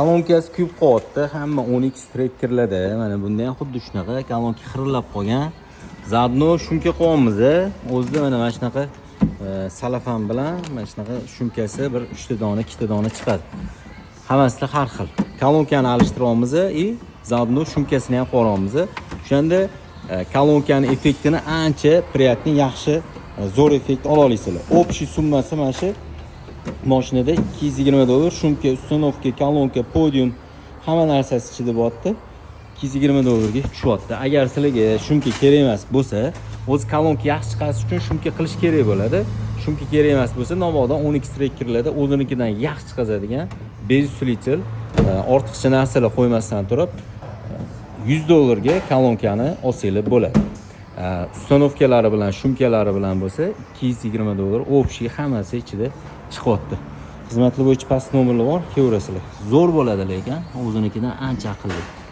Kolonkasi kuyib qolyapti. Hamma 10x trekkerlarda mana bunda ham xuddi shunaqa kolonka xirillab qolgan. Zaodno shumka qo'yamiz. O'zida mana shunaqa salafan bilan mana shunaqa shumkasi bir 3 ta dona, 2 ta dona chiqadi. Hammasida har xil. Kolonkani alishtiramiz va zaodno shumkasini ham qo'yamiz. O'shanda kolonkani effektini ancha приятный, yaxshi, zo'r effekt ola olasizlar. Общий summasi mana shu mashinada $220, shumka, uстановка, kolonka, podium hamma narsasi ichida bo'lyapti. $220 ga tushyapti. Agar sizlarga shumka kerak emas bo'lsa, o'z kolonka yaxshi chiqarish uchun shumka qilish kerak bo'ladi. Shumka kerak emas bo'lsa, nomodon 10x trekkerlarda o'zinikidan yaxshi chiqazadigan bezuslitel ortiqcha narsalar qo'ymasdan turib $100 ga kolonkani olsanglar bo'ladi. Uстановkalari bilan, shumkalari bilan bo'lsa $220. Общий hammasi ichida chiqyapti. Xizmatlar bo'yicha past nomerlar bor, kelaverasizlar. Zo'r bo'ladi lekin o'zinikidan ancha aqlli.